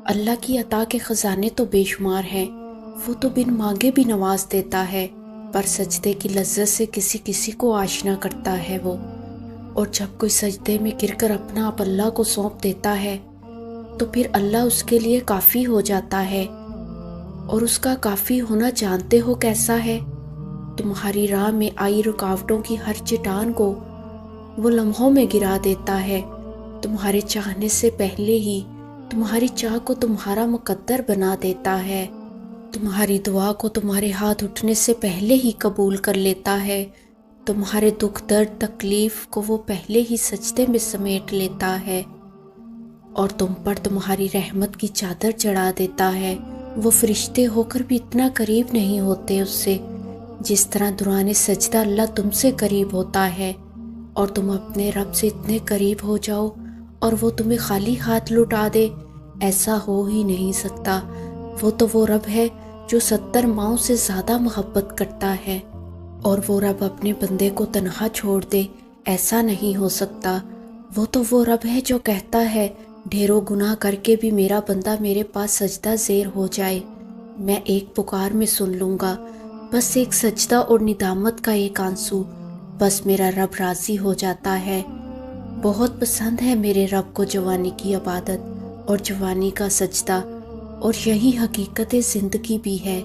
اللہ کی عطا کے خزانے تو بے شمار ہیں، وہ تو بن مانگے بھی نواز دیتا ہے، پر سجدے کی لذت سے کسی کسی کو آشنا کرتا ہے وہ۔ اور جب کوئی سجدے میں گر کر اپنا آپ اللہ کو سونپ دیتا ہے تو پھر اللہ اس کے لیے کافی ہو جاتا ہے۔ اور اس کا کافی ہونا جانتے ہو کیسا ہے؟ تمہاری راہ میں آئی رکاوٹوں کی ہر چٹان کو وہ لمحوں میں گرا دیتا ہے، تمہارے چاہنے سے پہلے ہی تمہاری چاہ کو تمہارا مقدر بنا دیتا ہے، تمہاری دعا کو تمہارے ہاتھ اٹھنے سے پہلے ہی قبول کر لیتا ہے، تمہارے دکھ درد تکلیف کو وہ پہلے ہی سجدے میں سمیٹ لیتا ہے، اور تم پر تمہاری رحمت کی چادر چڑھا دیتا ہے۔ وہ فرشتے ہو کر بھی اتنا قریب نہیں ہوتے اس سے، جس طرح دوران سجدہ اللہ تم سے قریب ہوتا ہے، اور تم اپنے رب سے اتنے قریب ہو جاؤ اور وہ تمہیں خالی ہاتھ لوٹا دے، ایسا ہو ہی نہیں سکتا۔ وہ تو وہ رب ہے جو 70 ماؤں سے زیادہ محبت کرتا ہے، اور وہ رب اپنے بندے کو تنہا چھوڑ دے، ایسا نہیں ہو سکتا۔ وہ تو وہ رب ہے جو کہتا ہے ڈھیروں گناہ کر کے بھی میرا بندہ میرے پاس سجدہ زیر ہو جائے، میں ایک پکار میں سن لوں گا، بس ایک سجدہ اور ندامت کا ایک آنسو، بس میرا رب راضی ہو جاتا ہے۔ بہت پسند ہے میرے رب کو جوانی کی عبادت اور جوانی کا سجدہ، اور یہی حقیقت زندگی بھی ہے۔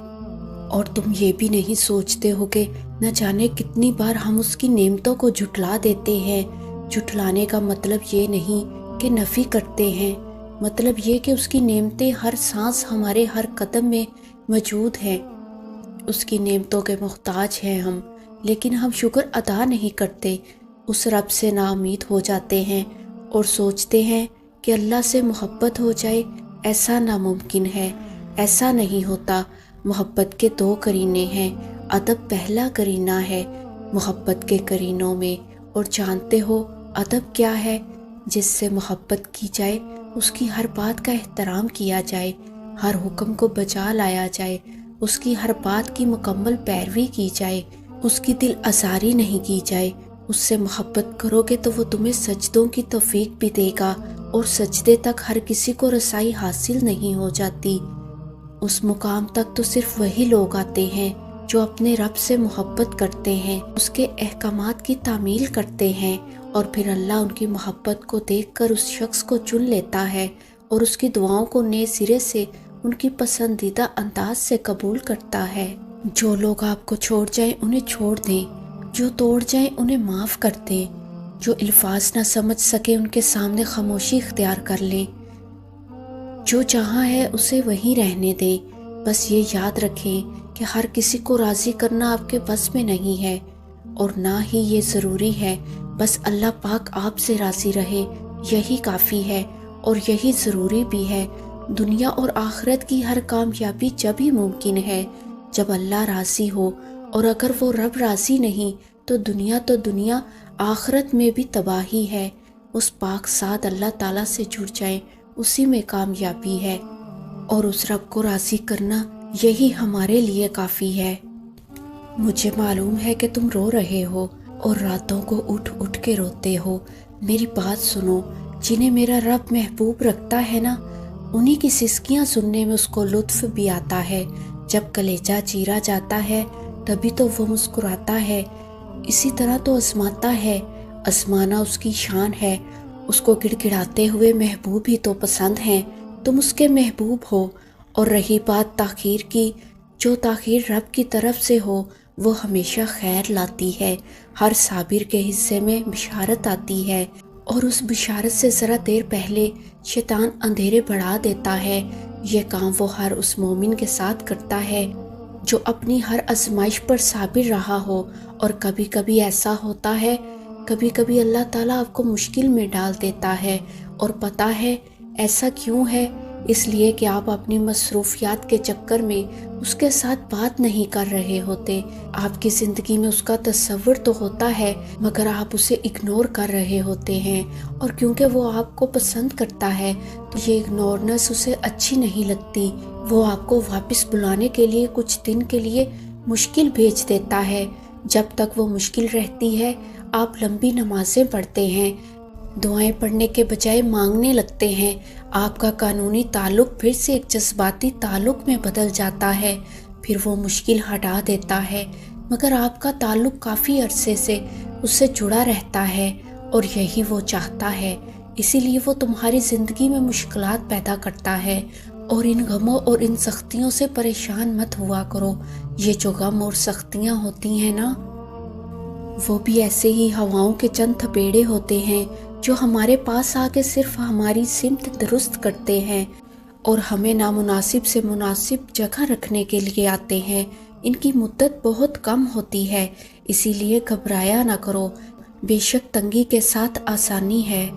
اور تم یہ بھی نہیں سوچتے ہو کہ نہ جانے کتنی بار ہم اس کی نعمتوں کو جھٹلا دیتے ہیں۔ جھٹلانے کا مطلب یہ نہیں کہ نفی کرتے ہیں، مطلب یہ کہ اس کی نعمتیں ہر سانس ہمارے ہر قدم میں موجود ہیں، اس کی نعمتوں کے محتاج ہیں ہم، لیکن ہم شکر ادا نہیں کرتے، اس رب سے نا امید ہو جاتے ہیں اور سوچتے ہیں کہ اللہ سے محبت ہو جائے، ایسا ناممکن ہے، ایسا نہیں ہوتا۔ محبت کے 2 قرینے ہیں، ادب پہلا قرینہ ہے محبت کے قرینوں میں، اور جانتے ہو ادب کیا ہے؟ جس سے محبت کی جائے، اس کی ہر بات کا احترام کیا جائے، ہر حکم کو بجا لایا جائے، اس کی ہر بات کی مکمل پیروی کی جائے، اس کی دل آزاری نہیں کی جائے۔ اس سے محبت کرو گے تو وہ تمہیں سجدوں کی توفیق بھی دے گا، اور سجدے تک ہر کسی کو رسائی حاصل نہیں ہو جاتی، اس مقام تک تو صرف وہی لوگ آتے ہیں جو اپنے رب سے محبت کرتے ہیں، اس کے احکامات کی تعمیل کرتے ہیں، اور پھر اللہ ان کی محبت کو دیکھ کر اس شخص کو چن لیتا ہے اور اس کی دعاؤں کو نئے سرے سے ان کی پسندیدہ انداز سے قبول کرتا ہے۔ جو لوگ آپ کو چھوڑ جائیں انہیں چھوڑ دیں، جو توڑ جائیں انہیں معاف کر دیں، جو الفاظ نہ سمجھ سکے ان کے سامنے خاموشی اختیار کر لیں، جو جہاں ہے اسے وہیں رہنے دیں۔ بس یہ یاد رکھیں کہ ہر کسی کو راضی کرنا آپ کے بس میں نہیں ہے، اور نہ ہی یہ ضروری ہے، بس اللہ پاک آپ سے راضی رہے، یہی کافی ہے اور یہی ضروری بھی ہے۔ دنیا اور آخرت کی ہر کامیابی جب ہی ممکن ہے جب اللہ راضی ہو، اور اگر وہ رب راضی نہیں تو دنیا آخرت میں بھی تباہی ہے۔ اس پاک ساتھ اللہ تعالیٰ سے جڑ جائیں، اسی میں کامیابی ہے، اور اس رب کو راضی کرنا یہی ہمارے لیے کافی ہے۔ مجھے معلوم ہے کہ تم رو رہے ہو اور راتوں کو اٹھ اٹھ کے روتے ہو، میری بات سنو، جنہیں میرا رب محبوب رکھتا ہے نا، انہی کی سسکیاں سننے میں اس کو لطف بھی آتا ہے۔ جب کلیجہ چیرا جاتا ہے تبھی تو وہ مسکراتا ہے، اسی طرح تو آزماتا ہے، آزمانا اس کی شان ہے، اس کو گڑ گڑاتے ہوئے محبوب ہی تو پسند ہیں، تم اس کے محبوب ہو۔ اور رہی بات تاخیر کی، جو تاخیر رب کی طرف سے ہو وہ ہمیشہ خیر لاتی ہے، ہر صابر کے حصے میں بشارت آتی ہے، اور اس بشارت سے ذرا دیر پہلے شیطان اندھیرے بڑھا دیتا ہے۔ یہ کام وہ ہر اس مومن کے ساتھ کرتا ہے جو اپنی ہر آزمائش پر صابر رہا ہو، اور کبھی کبھی ایسا ہوتا ہے، کبھی کبھی اللہ تعالیٰ آپ کو مشکل میں ڈال دیتا ہے، اور پتہ ہے ایسا کیوں ہے؟ اس لیے کہ آپ اپنی مصروفیات کے چکر میں اس کے ساتھ بات نہیں کر رہے ہوتے۔ آپ کی زندگی میں اس کا تصور تو ہوتا ہے مگر آپ اسے اگنور کر رہے ہوتے ہیں، اور کیونکہ وہ آپ کو پسند کرتا ہے تو یہ اگنورنس اسے اچھی نہیں لگتی، وہ آپ کو واپس بلانے کے لیے کچھ دن کے لیے مشکل بھیج دیتا ہے۔ جب تک وہ مشکل رہتی ہے آپ لمبی نمازیں پڑھتے ہیں، دعائیں پڑھنے کے بجائے مانگنے لگتے ہیں، آپ کا قانونی تعلق پھر سے ایک جذباتی تعلق میں بدل جاتا ہے، پھر وہ مشکل ہٹا دیتا ہے، مگر آپ کا تعلق کافی عرصے سے اس سے جڑا رہتا ہے اور یہی وہ چاہتا ہے، اسی لیے وہ تمہاری زندگی میں مشکلات پیدا کرتا ہے۔ اور ان غموں اور ان سختیوں سے پریشان مت ہوا کرو، یہ جو غم اور سختیاں ہوتی ہیں نا، وہ بھی ایسے ہی ہواؤں کے چند تھپیڑے ہوتے ہیں جو ہمارے پاس آ کے صرف ہماری سمت درست کرتے ہیں اور ہمیں نامناسب سے مناسب جگہ رکھنے کے لیے آتے ہیں۔ ان کی مدت بہت کم ہوتی ہے، اسی لیے گھبرایا نہ کرو، بے شک تنگی کے ساتھ آسانی ہے۔